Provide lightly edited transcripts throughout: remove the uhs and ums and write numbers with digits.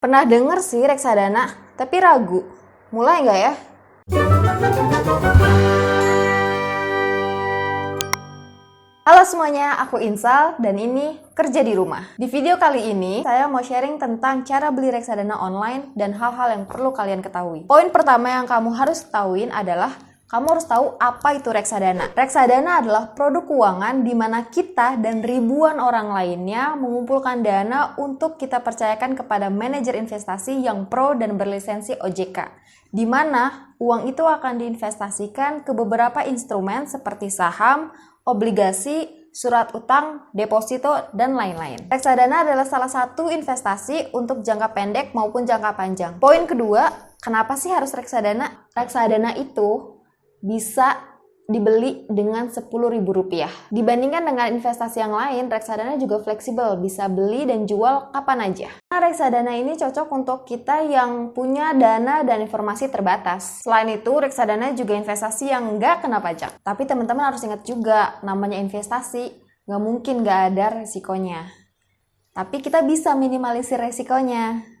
Pernah denger sih reksadana, tapi ragu. Mulai nggak ya? Halo semuanya, aku Insal dan ini Kerja di Rumah. Di video kali ini, saya mau sharing tentang cara beli reksadana online dan hal-hal yang perlu kalian ketahui. Poin pertama yang kamu harus ketahuin adalah kamu harus tahu apa itu reksadana. Reksadana adalah produk keuangan di mana kita dan ribuan orang lainnya mengumpulkan dana untuk kita percayakan kepada manajer investasi yang pro dan berlisensi OJK. Di mana uang itu akan diinvestasikan ke beberapa instrumen seperti saham, obligasi, surat utang, deposito, dan lain-lain. Reksadana adalah salah satu investasi untuk jangka pendek maupun jangka panjang. Poin kedua, kenapa sih harus reksadana? Reksadana itu bisa dibeli dengan Rp10.000. Dibandingkan dengan investasi yang lain, reksadana juga fleksibel, bisa beli dan jual kapan aja. Nah, reksadana ini cocok untuk kita yang punya dana dan informasi terbatas. Selain itu, reksadana juga investasi yang nggak kena pajak. Tapi teman-teman harus ingat juga, namanya investasi, nggak mungkin nggak ada resikonya. Tapi kita bisa minimalisir resikonya.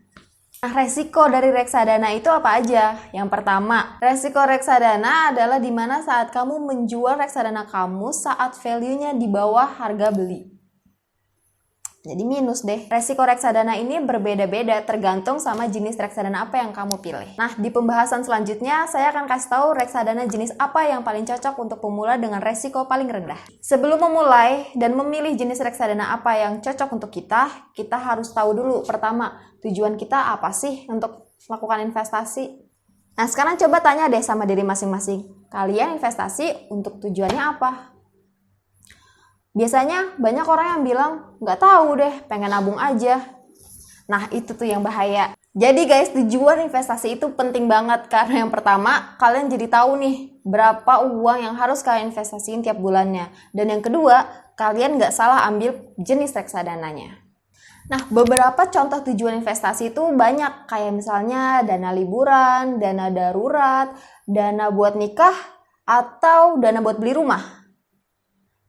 Nah, resiko dari reksadana itu apa aja? Yang pertama, resiko reksadana adalah di mana saat kamu menjual reksadana kamu saat value-nya di bawah harga beli. Jadi minus deh. Resiko reksadana ini berbeda-beda tergantung sama jenis reksadana apa yang kamu pilih. Nah, di pembahasan selanjutnya saya akan kasih tahu reksadana jenis apa yang paling cocok untuk pemula dengan resiko paling rendah. Sebelum memulai dan memilih jenis reksadana apa yang cocok untuk kita harus tahu dulu pertama, tujuan kita apa sih untuk melakukan investasi? Nah, sekarang coba tanya deh sama diri masing-masing. Kalian investasi untuk tujuannya apa? Biasanya banyak orang yang bilang, nggak tahu deh, pengen nabung aja. Nah, itu tuh yang bahaya. Jadi guys, tujuan investasi itu penting banget. Karena yang pertama, kalian jadi tahu nih, berapa uang yang harus kalian investasiin tiap bulannya. Dan yang kedua, kalian nggak salah ambil jenis reksadananya. Nah, beberapa contoh tujuan investasi itu banyak. Kayak misalnya dana liburan, dana darurat, dana buat nikah, atau dana buat beli rumah.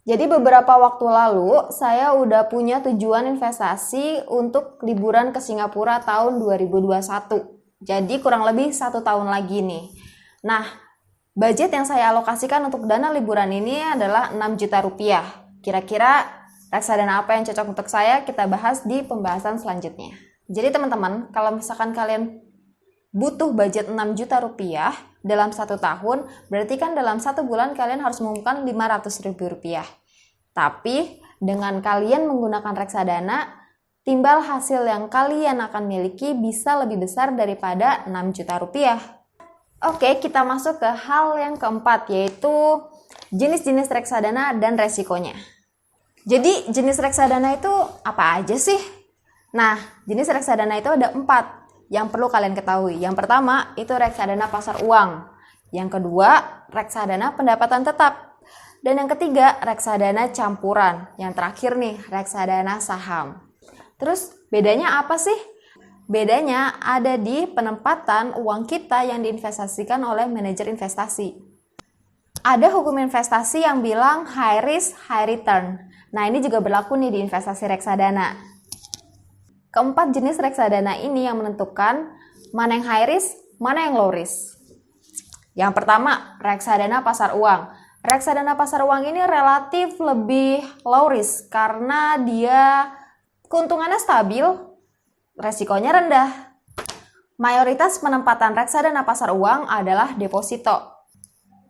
Jadi beberapa waktu lalu saya udah punya tujuan investasi untuk liburan ke Singapura tahun 2021. Jadi kurang lebih 1 tahun lagi nih. Nah, budget yang saya alokasikan untuk dana liburan ini adalah 6 juta rupiah. Kira-kira reksadana apa yang cocok untuk saya kita bahas di pembahasan selanjutnya. Jadi teman-teman, kalau misalkan kalian butuh budget 6 juta rupiah dalam 1 tahun, berarti kan dalam 1 bulan kalian harus mengumpulkan Rp500.000. Tapi dengan kalian menggunakan reksadana, timbal hasil yang kalian akan miliki bisa lebih besar daripada 6 juta rupiah. Oke, kita masuk ke hal yang keempat, yaitu jenis-jenis reksadana dan resikonya. Jadi jenis reksadana itu apa aja sih? Nah, jenis reksadana itu ada 4 yang perlu kalian ketahui. Yang pertama, itu reksadana pasar uang. Yang kedua, reksadana pendapatan tetap. Dan yang ketiga, reksadana campuran. Yang terakhir nih, reksadana saham. Terus, bedanya apa sih? Bedanya ada di penempatan uang kita yang diinvestasikan oleh manajer investasi. Ada hukum investasi yang bilang high risk, high return. Nah, ini juga berlaku nih di investasi reksadana. Keempat jenis reksadana ini yang menentukan mana yang high risk, mana yang low risk. Yang pertama, reksadana pasar uang. Reksadana pasar uang ini relatif lebih low risk karena dia keuntungannya stabil, resikonya rendah. Mayoritas penempatan reksadana pasar uang adalah deposito.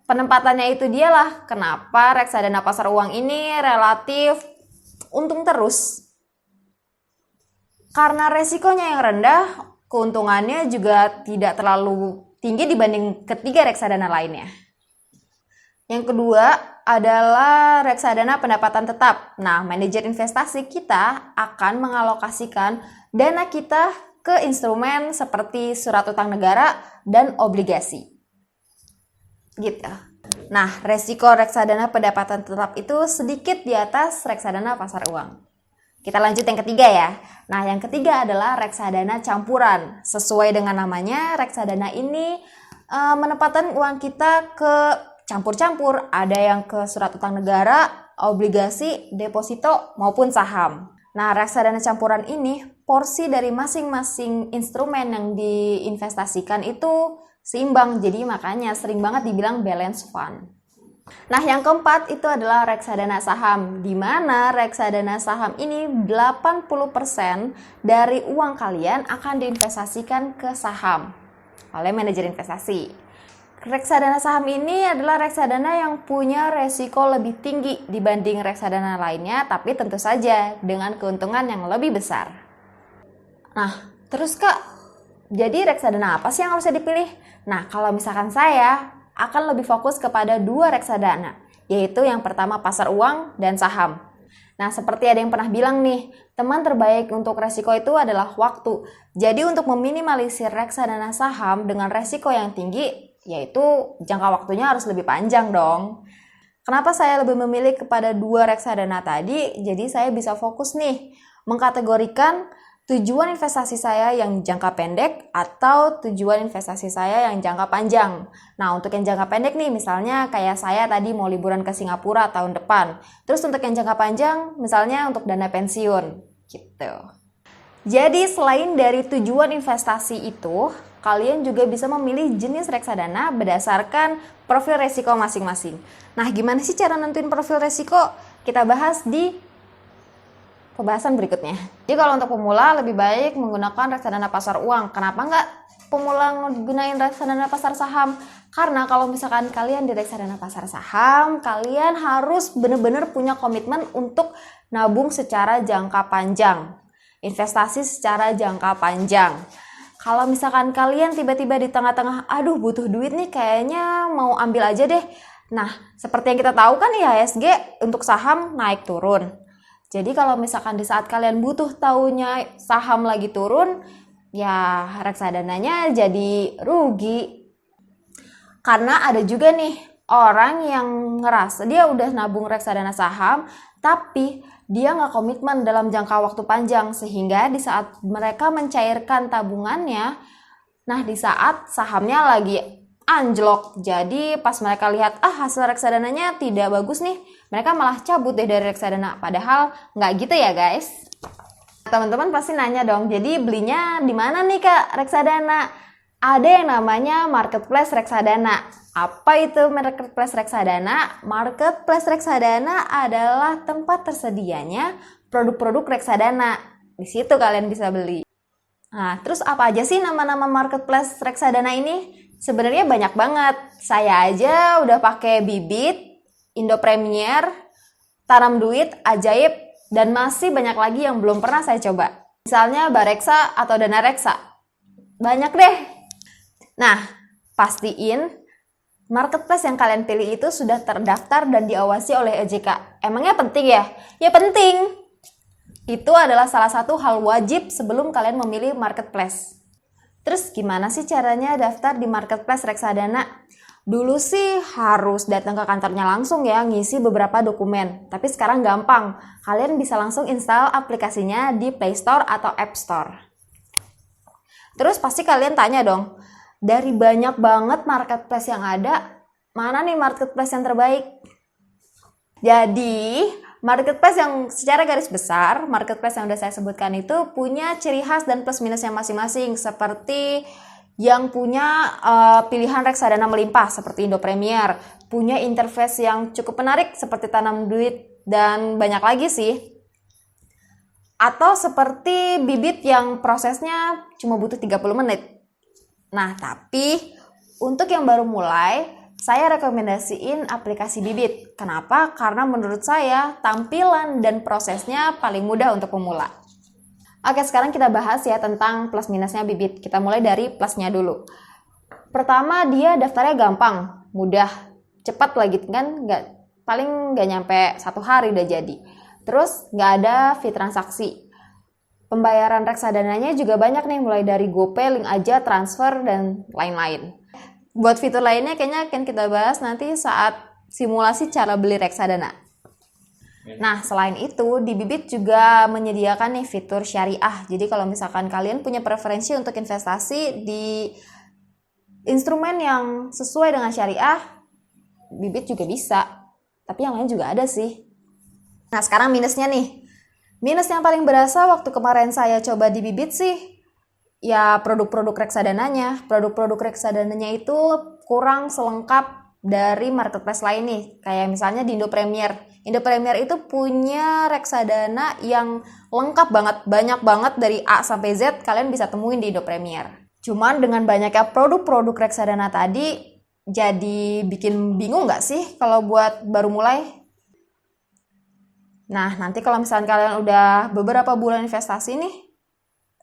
Penempatannya itu dialah kenapa reksadana pasar uang ini relatif untung terus. Karena resikonya yang rendah, keuntungannya juga tidak terlalu tinggi dibanding ketiga reksadana lainnya. Yang kedua adalah reksadana pendapatan tetap. Nah, manajer investasi kita akan mengalokasikan dana kita ke instrumen seperti surat utang negara dan obligasi. Gitu. Nah, resiko reksadana pendapatan tetap itu sedikit di atas reksadana pasar uang. Kita lanjut yang ketiga ya. Nah, yang ketiga adalah reksadana campuran. Sesuai dengan namanya, reksadana ini menempatkan uang kita ke campur-campur, ada yang ke surat utang negara, obligasi, deposito, maupun saham. Nah, reksadana campuran ini, porsi dari masing-masing instrumen yang diinvestasikan itu seimbang, jadi makanya sering banget dibilang balance fund. Nah, yang keempat itu adalah reksadana saham, di mana reksadana saham ini 80% dari uang kalian akan diinvestasikan ke saham oleh manajer investasi. Reksadana saham ini adalah reksadana yang punya resiko lebih tinggi dibanding reksadana lainnya, tapi tentu saja dengan keuntungan yang lebih besar. Nah, terus Kak, jadi reksadana apa sih yang harusnya dipilih? Nah, kalau misalkan saya akan lebih fokus kepada 2 reksadana, yaitu yang pertama pasar uang dan saham. Nah, seperti ada yang pernah bilang nih, teman terbaik untuk resiko itu adalah waktu. Jadi untuk meminimalisir reksadana saham dengan resiko yang tinggi, yaitu jangka waktunya harus lebih panjang dong. Kenapa saya lebih memilih kepada 2 reksadana tadi? Jadi saya bisa fokus nih, mengkategorikan tujuan investasi saya yang jangka pendek atau tujuan investasi saya yang jangka panjang. Nah, untuk yang jangka pendek nih, misalnya kayak saya tadi mau liburan ke Singapura tahun depan. Terus untuk yang jangka panjang, misalnya untuk dana pensiun, gitu. Jadi selain dari tujuan investasi itu, kalian juga bisa memilih jenis reksadana berdasarkan profil resiko masing-masing. Nah, gimana sih cara nentuin profil resiko? Kita bahas di pembahasan berikutnya. Jadi kalau untuk pemula lebih baik menggunakan reksadana pasar uang. Kenapa nggak pemula gunain reksadana pasar saham? Karena kalau misalkan kalian di reksadana pasar saham, kalian harus benar-benar punya komitmen untuk nabung secara jangka panjang. Investasi secara jangka panjang. Kalau misalkan kalian tiba-tiba di tengah-tengah, aduh butuh duit nih, kayaknya mau ambil aja deh. Nah, seperti yang kita tahu kan IHSG untuk saham naik turun. Jadi kalau misalkan di saat kalian butuh taunya saham lagi turun, ya reksadananya jadi rugi. Karena ada juga nih orang yang ngerasa dia udah nabung reksadana saham, tapi dia nggak komitmen dalam jangka waktu panjang, sehingga di saat mereka mencairkan tabungannya, nah di saat sahamnya lagi anjlok, jadi pas mereka lihat hasil reksadananya tidak bagus nih, mereka malah cabut deh dari reksadana, padahal nggak gitu ya guys. Teman-teman pasti nanya dong, jadi belinya di mana nih Kak reksadana? Ada yang namanya marketplace reksadana. Apa itu marketplace reksadana? Marketplace reksadana adalah tempat tersedianya produk-produk reksadana. Di situ kalian bisa beli. Nah, terus apa aja sih nama-nama marketplace reksadana ini? Sebenarnya banyak banget. Saya aja udah pakai Bibit, Indo Premier, Tanam Duit, Ajaib, dan masih banyak lagi yang belum pernah saya coba. Misalnya Bareksa atau Dana Reksa. Banyak deh. Nah, pastiin marketplace yang kalian pilih itu sudah terdaftar dan diawasi oleh OJK. Emangnya penting ya? Ya penting. Itu adalah salah satu hal wajib sebelum kalian memilih marketplace. Terus gimana sih caranya daftar di marketplace reksadana? Dulu sih harus datang ke kantornya langsung ya, ngisi beberapa dokumen. Tapi sekarang gampang. Kalian bisa langsung install aplikasinya di Play Store atau App Store. Terus pasti kalian tanya dong, dari banyak banget marketplace yang ada, mana nih marketplace yang terbaik? Jadi, marketplace yang secara garis besar, marketplace yang udah saya sebutkan itu punya ciri khas dan plus minusnya masing-masing. Seperti yang punya pilihan reksadana melimpah seperti Indo Premier, punya interface yang cukup menarik seperti Tanam Duit, dan banyak lagi sih. Atau seperti Bibit yang prosesnya cuma butuh 30 menit. Nah, tapi untuk yang baru mulai, saya rekomendasiin aplikasi Bibit. Kenapa? Karena menurut saya tampilan dan prosesnya paling mudah untuk pemula. Oke, sekarang kita bahas ya tentang plus minusnya Bibit. Kita mulai dari plusnya dulu. Pertama, dia daftarnya gampang, mudah, cepat lagi kan, paling nggak nyampe 1 hari udah jadi. Terus nggak ada fee transaksi. Pembayaran reksadananya juga banyak nih, mulai dari GoPay, link aja, transfer, dan lain-lain. Buat fitur lainnya kayaknya akan kita bahas nanti saat simulasi cara beli reksadana. Nah, selain itu, di Bibit juga menyediakan nih fitur syariah. Jadi kalau misalkan kalian punya preferensi untuk investasi di instrumen yang sesuai dengan syariah, Bibit juga bisa. Tapi yang lain juga ada sih. Nah, sekarang minusnya nih. Minus yang paling berasa waktu kemarin saya coba di Bibit sih, ya produk-produk reksadananya. Produk-produk reksadananya itu kurang selengkap dari marketplace lain nih. Kayak misalnya di Indo Premier. Indo Premier itu punya reksadana yang lengkap banget, banyak banget dari A sampai Z kalian bisa temuin di Indo Premier. Cuman dengan banyaknya produk-produk reksadana tadi, jadi bikin bingung nggak sih kalau buat baru mulai? Nah, nanti kalau misalnya kalian udah beberapa bulan investasi nih,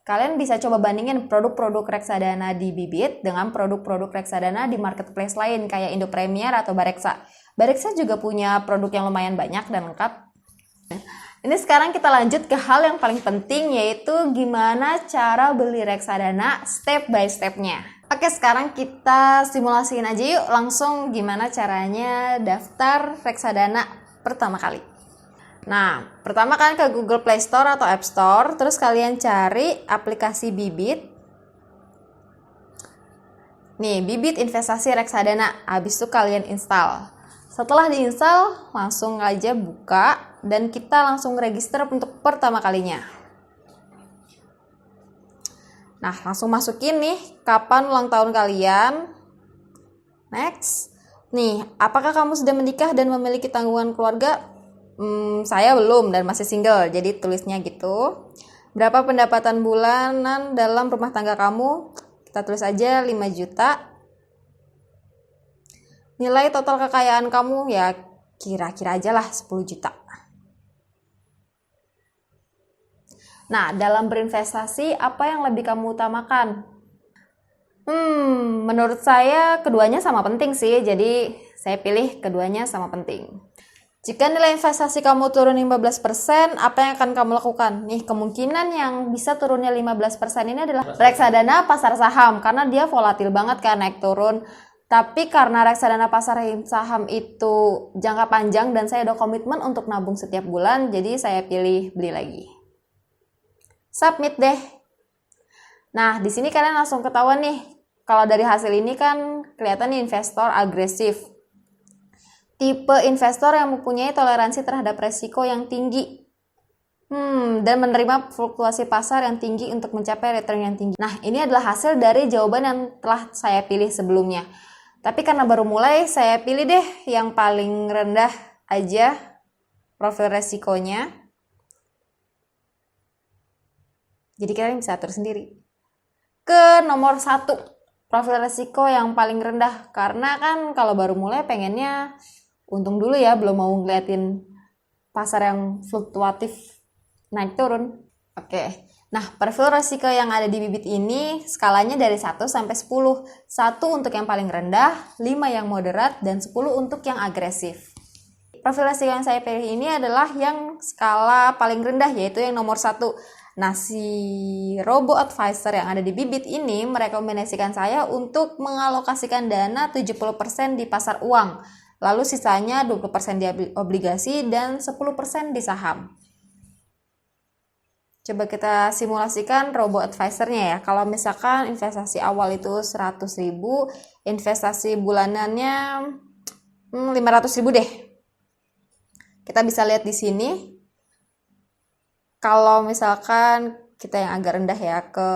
kalian bisa coba bandingin produk-produk reksadana di Bibit dengan produk-produk reksadana di marketplace lain kayak Indo Premier atau Bareksa. Bareksa juga punya produk yang lumayan banyak dan lengkap. Ini sekarang kita lanjut ke hal yang paling penting, yaitu gimana cara beli reksadana step by step-nya. Oke, sekarang kita simulasiin aja yuk langsung gimana caranya daftar reksadana pertama kali. Nah, pertama kalian ke Google Play Store atau App Store, terus kalian cari aplikasi Bibit. Nih, Bibit Investasi Reksadana, habis itu kalian install. Setelah diinstal, langsung aja buka dan kita langsung register untuk pertama kalinya. Nah, langsung masukin nih kapan ulang tahun kalian. Next. Nih, apakah kamu sudah menikah dan memiliki tanggungan keluarga? Saya belum dan masih single, jadi tulisnya gitu. Berapa pendapatan bulanan dalam rumah tangga kamu? Kita tulis aja 5 juta. Nilai total kekayaan kamu ya kira-kira aja lah 10 juta. Nah, dalam berinvestasi apa yang lebih kamu utamakan? Menurut saya keduanya sama penting sih, jadi saya pilih keduanya sama penting. Jika nilai investasi kamu turun 15%, apa yang akan kamu lakukan? Nih, kemungkinan yang bisa turunnya 15% ini adalah reksadana pasar saham, karena dia volatil banget kan, naik turun. Tapi karena reksadana pasar saham itu jangka panjang dan saya ada komitmen untuk nabung setiap bulan, jadi saya pilih beli lagi. Submit deh. Nah, di sini kalian langsung ketahuan nih, kalau dari hasil ini kan kelihatan nih investor agresif. Tipe investor yang mempunyai toleransi terhadap resiko yang tinggi. Dan menerima fluktuasi pasar yang tinggi untuk mencapai return yang tinggi. Nah, ini adalah hasil dari jawaban yang telah saya pilih sebelumnya. Tapi karena baru mulai, saya pilih deh yang paling rendah aja profil resikonya. Jadi kalian bisa atur sendiri. Ke nomor 1, profil resiko yang paling rendah. Karena kan kalau baru mulai pengennya untung dulu ya, belum mau ngeliatin pasar yang fluktuatif naik turun. Oke. Nah, profil resiko yang ada di Bibit ini skalanya dari 1 sampai 10. 1 untuk yang paling rendah, 5 yang moderat, dan 10 untuk yang agresif. Profil resiko yang saya pilih ini adalah yang skala paling rendah, yaitu yang nomor 1. Nah, si Robo Advisor yang ada di Bibit ini merekomendasikan saya untuk mengalokasikan dana 70% di pasar uang. Lalu sisanya 20% di obligasi dan 10% di saham. Coba kita simulasikan Robo Advisor-nya ya. Kalau misalkan investasi awal itu 100.000, investasi bulanannya 500.000 deh. Kita bisa lihat di sini. Kalau misalkan kita yang agak rendah ya, ke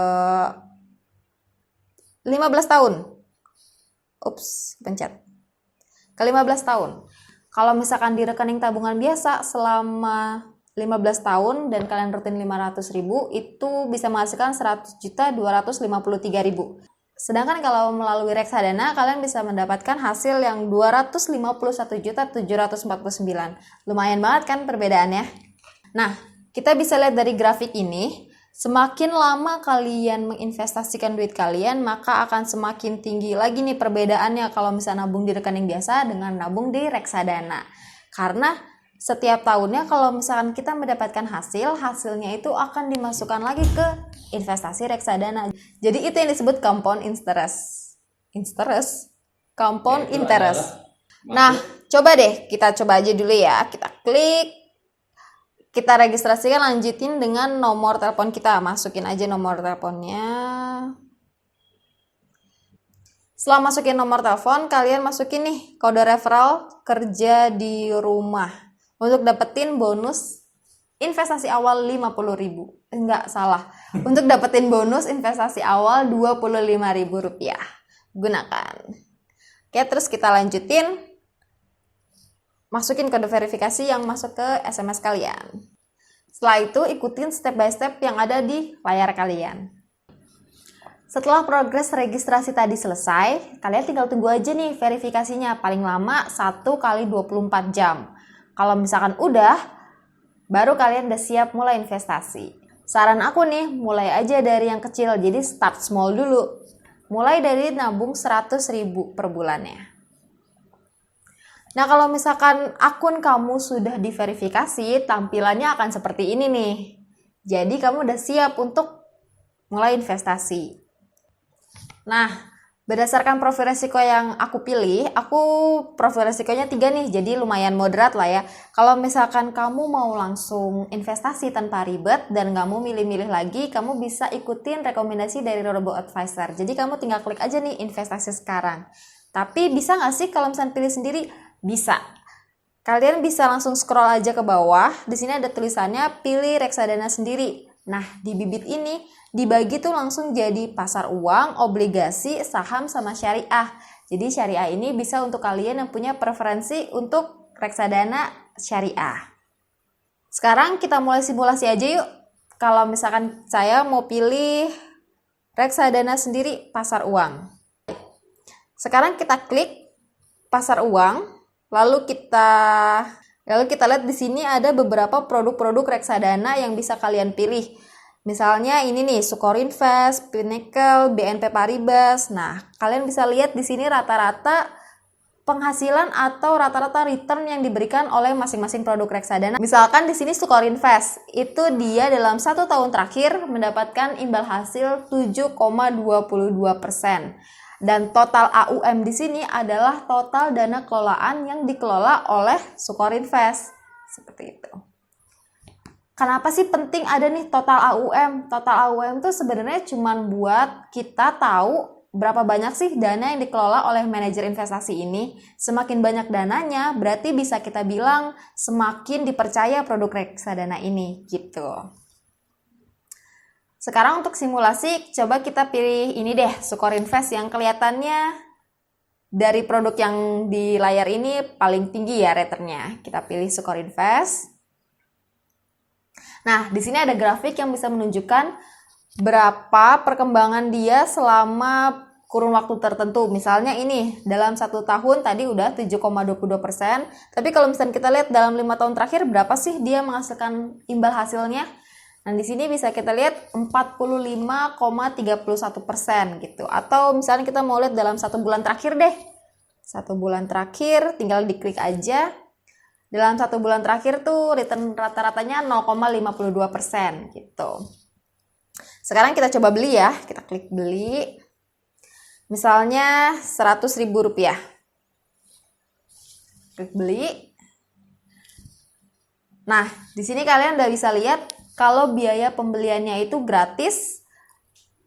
15 tahun. Ups, pencet. Ke 15 tahun. Kalau misalkan di rekening tabungan biasa selama 15 tahun dan kalian rutin 500.000, itu bisa menghasilkan 100.253.000. Sedangkan kalau melalui reksadana kalian bisa mendapatkan hasil yang 251.749. Lumayan banget kan perbedaannya. Nah, kita bisa lihat dari grafik ini, semakin lama kalian menginvestasikan duit kalian, maka akan semakin tinggi lagi nih perbedaannya kalau misalnya nabung di rekening biasa dengan nabung di reksadana. Karena setiap tahunnya kalau misalkan kita mendapatkan hasilnya itu akan dimasukkan lagi ke investasi reksadana. Jadi itu yang disebut compound interest. Compound interest. Nah, coba deh, kita coba aja dulu ya. Kita klik, kita registrasikan, lanjutin dengan nomor telepon kita. Masukin aja nomor teleponnya. Setelah masukin nomor telepon, kalian masukin nih kode referral kerja di rumah untuk dapetin bonus investasi awal 50.000. Enggak, salah. Untuk dapetin bonus investasi awal 25.000 rupiah. Gunakan. Oke, terus kita lanjutin. Masukin kode verifikasi yang masuk ke SMS kalian. Setelah itu, ikutin step by step yang ada di layar kalian. Setelah progres registrasi tadi selesai, kalian tinggal tunggu aja nih verifikasinya. Paling lama 1 kali 24 jam. Kalau misalkan udah, baru kalian udah siap mulai investasi. Saran aku nih, mulai aja dari yang kecil. Jadi start small dulu. Mulai dari nabung 100.000 per bulannya. Nah, kalau misalkan akun kamu sudah diverifikasi, tampilannya akan seperti ini nih. Jadi kamu udah siap untuk mulai investasi. Nah, berdasarkan profil resiko yang aku pilih, aku profil resikonya 3 nih, jadi lumayan moderat lah ya. Kalau misalkan kamu mau langsung investasi tanpa ribet dan nggak mau milih-milih lagi, kamu bisa ikutin rekomendasi dari robo-advisor. Jadi kamu tinggal klik aja nih investasi sekarang. Tapi bisa nggak sih kalau misalkan pilih sendiri? Bisa. Kalian bisa langsung scroll aja ke bawah. Di sini ada tulisannya pilih reksadana sendiri. Nah, di bibit ini dibagi tuh langsung jadi pasar uang, obligasi, saham, sama syariah. Jadi syariah ini bisa untuk kalian yang punya preferensi untuk reksadana syariah. Sekarang kita mulai simulasi aja yuk. Kalau misalkan saya mau pilih reksadana sendiri pasar uang. Sekarang kita klik pasar uang, lalu kita lihat di sini ada beberapa produk-produk reksadana yang bisa kalian pilih. Misalnya ini nih, Sukorinvest, Pinnacle, BNP Paribas. Nah, kalian bisa lihat di sini rata-rata penghasilan atau rata-rata return yang diberikan oleh masing-masing produk reksadana. Misalkan di sini Sukorinvest, itu dia dalam 1 tahun terakhir mendapatkan imbal hasil 7,22%. Dan total AUM di sini adalah total dana kelolaan yang dikelola oleh Sukorinvest. Seperti itu. Kenapa sih penting ada nih total AUM? Total AUM itu sebenarnya cuma buat kita tahu berapa banyak sih dana yang dikelola oleh manajer investasi ini. Semakin banyak dananya, berarti bisa kita bilang semakin dipercaya produk reksadana ini, gitu. Sekarang untuk simulasi, coba kita pilih ini deh, Sukorinvest yang kelihatannya dari produk yang di layar ini paling tinggi ya returnnya. Kita pilih Sukorinvest. Nah, di sini ada grafik yang bisa menunjukkan berapa perkembangan dia selama kurun waktu tertentu. Misalnya ini, dalam 1 tahun tadi udah 7,22%. Tapi kalau misalnya kita lihat dalam 5 tahun terakhir, berapa sih dia menghasilkan imbal hasilnya? Nah, di sini bisa kita lihat 45,31% gitu. Atau misalnya kita mau lihat dalam 1 bulan terakhir deh. 1 bulan terakhir, tinggal diklik aja. Dalam 1 bulan terakhir tuh return rata-ratanya 0,52% gitu. Sekarang kita coba beli ya. Kita klik beli. Misalnya 100.000 rupiah. Klik beli. Nah, di sini kalian udah bisa lihat kalau biaya pembeliannya itu gratis,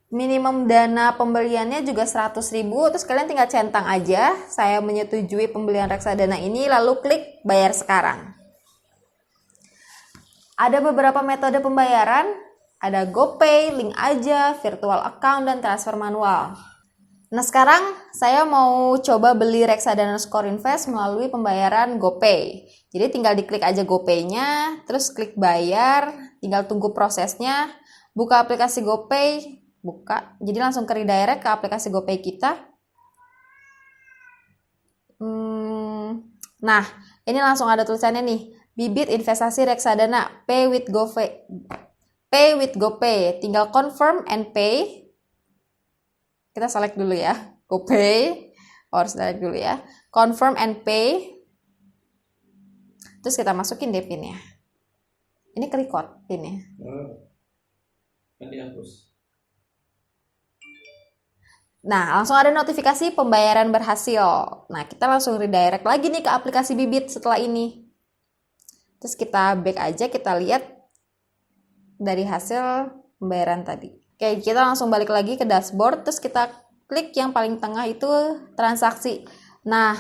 minimum dana pembeliannya juga 100.000, terus kalian tinggal centang aja, saya menyetujui pembelian reksadana ini, lalu klik bayar sekarang. Ada beberapa metode pembayaran, ada GoPay, link aja, virtual account, dan transfer manual. Nah, sekarang saya mau coba beli reksadana Sukorinvest melalui pembayaran GoPay. Jadi tinggal diklik aja GoPay-nya, terus klik bayar, tinggal tunggu prosesnya. Buka aplikasi GoPay, buka. Jadi langsung ke redirect ke aplikasi GoPay kita. Nah, ini langsung ada tulisannya nih, bibit investasi reksadana, pay with GoPay. Pay with GoPay, tinggal confirm and pay. Kita select dulu ya, GoPay, harus select dulu ya, confirm and pay. Terus kita masukin deh PIN-nya. Ini ke-record PIN-nya. Kan dihapus. Nah, langsung ada notifikasi pembayaran berhasil. Nah, kita langsung redirect lagi nih ke aplikasi Bibit setelah ini. Terus kita back aja, kita lihat dari hasil pembayaran tadi. Oke, kita langsung balik lagi ke dashboard, terus kita klik yang paling tengah itu transaksi. Nah,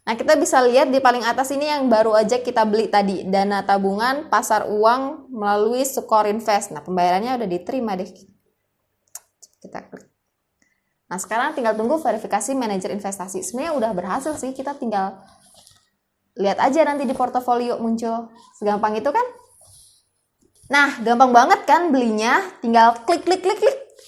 Nah, kita bisa lihat di paling atas ini yang baru aja kita beli tadi, dana tabungan pasar uang melalui Sukor Invest. Nah, pembayarannya udah diterima deh. Kita klik. Nah, sekarang tinggal tunggu verifikasi manajer investasi. Sebenarnya udah berhasil sih, kita tinggal lihat aja nanti di portofolio muncul. Segampang itu kan? Nah, gampang banget kan belinya? Tinggal klik,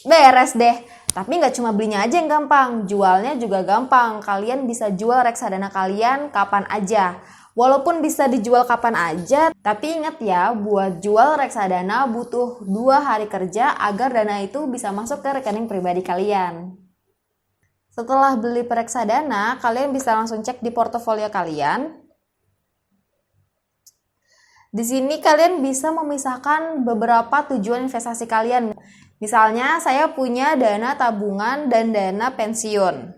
beres deh. Tapi nggak cuma belinya aja yang gampang, jualnya juga gampang. Kalian bisa jual reksadana kalian kapan aja. Walaupun bisa dijual kapan aja, tapi ingat ya, buat jual reksadana butuh 2 hari kerja agar dana itu bisa masuk ke rekening pribadi kalian. Setelah beli reksadana, kalian bisa langsung cek di portofolio kalian. Di sini kalian bisa memisahkan beberapa tujuan investasi kalian. Misalnya saya punya dana tabungan dan dana pensiun.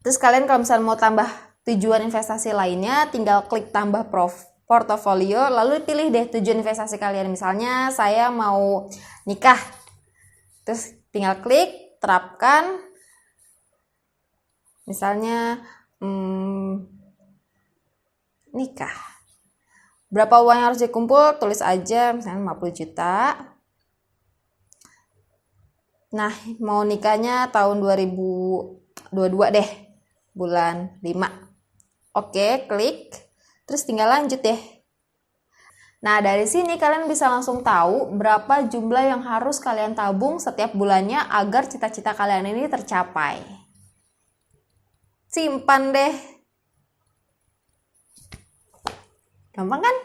Terus kalian kalau misalnya mau tambah tujuan investasi lainnya, tinggal klik tambah portofolio, lalu pilih deh tujuan investasi kalian. Misalnya saya mau nikah. Terus tinggal klik, terapkan. Misalnya nikah. Berapa uang yang harus dikumpul? Tulis aja misalnya 50 juta. Nah, mau nikahnya tahun 2022 deh. Bulan 5. Oke, klik. Terus tinggal lanjut deh. Nah, dari sini kalian bisa langsung tahu berapa jumlah yang harus kalian tabung setiap bulannya agar cita-cita kalian ini tercapai. Simpan deh. Gampang kan?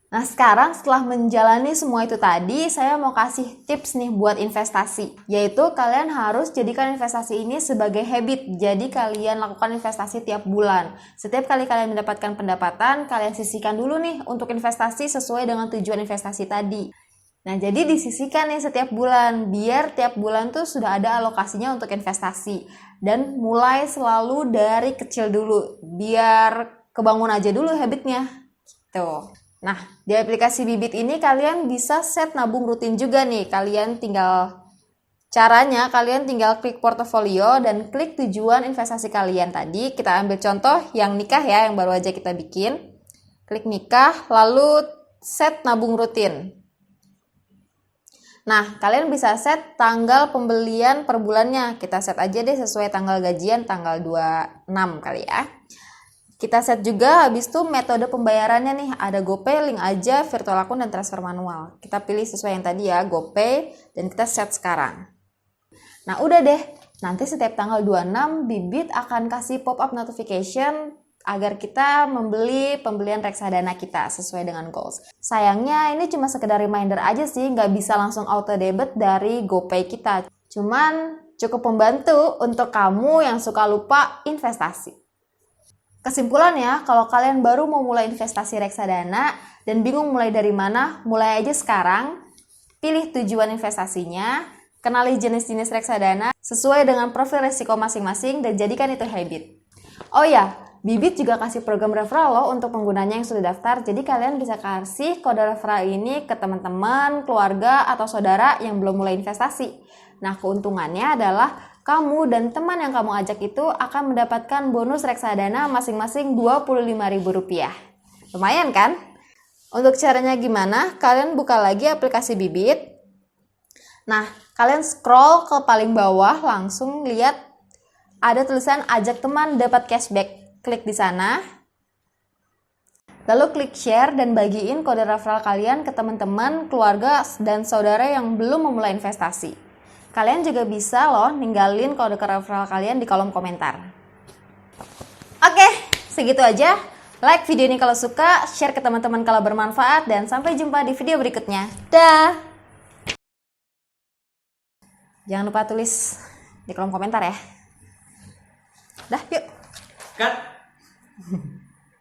Nah, sekarang setelah menjalani semua itu tadi, saya mau kasih tips nih buat investasi. Yaitu kalian harus jadikan investasi ini sebagai habit. Jadi kalian lakukan investasi tiap bulan. Setiap kali kalian mendapatkan pendapatan, kalian sisihkan dulu nih untuk investasi sesuai dengan tujuan investasi tadi. Nah, jadi disisihkan nih setiap bulan. Biar tiap bulan tuh sudah ada alokasinya untuk investasi. Dan mulai selalu dari kecil dulu. Biar kebangun aja dulu habitnya. Gitu. Nah, di aplikasi Bibit ini kalian bisa set nabung rutin juga nih. Caranya kalian tinggal klik portofolio dan klik tujuan investasi kalian tadi. Kita ambil contoh yang nikah ya, yang baru aja kita bikin. Klik nikah, lalu set nabung rutin. Nah, kalian bisa set tanggal pembelian per bulannya. Kita set aja deh sesuai tanggal gajian, tanggal 26 kali ya. Kita set juga habis itu metode pembayarannya nih. Ada GoPay, link aja, virtual akun, dan transfer manual. Kita pilih sesuai yang tadi ya, GoPay, dan kita set sekarang. Nah, udah deh. Nanti setiap tanggal 26, Bibit akan kasih pop-up notification agar kita membeli pembelian reksadana kita sesuai dengan goals. Sayangnya ini cuma sekedar reminder aja sih, nggak bisa langsung auto debit dari GoPay kita. Cuman cukup membantu untuk kamu yang suka lupa investasi. Kesimpulannya, kalau kalian baru mau mulai investasi reksadana dan bingung mulai dari mana, mulai aja sekarang. Pilih tujuan investasinya, kenali jenis-jenis reksadana sesuai dengan profil risiko masing-masing dan jadikan itu habit. Oh ya, Bibit juga kasih program referral loh untuk penggunanya yang sudah daftar. Jadi kalian bisa kasih kode referral ini ke teman-teman, keluarga, atau saudara yang belum mulai investasi. Nah, keuntungannya adalah kamu dan teman yang kamu ajak itu akan mendapatkan bonus reksadana masing-masing Rp25.000. Lumayan kan? Untuk caranya gimana? Kalian buka lagi aplikasi Bibit. Nah, kalian scroll ke paling bawah, langsung lihat ada tulisan ajak teman dapat cashback. Klik di sana. Lalu klik share dan bagiin kode referral kalian ke teman-teman, keluarga, dan saudara yang belum memulai investasi. Kalian juga bisa loh ninggalin kode referral kalian di kolom komentar. Oke, segitu aja. Like video ini kalau suka, share ke teman-teman kalau bermanfaat, dan sampai jumpa di video berikutnya. Dah! Jangan lupa tulis di kolom komentar ya. Dah, yuk! Cut.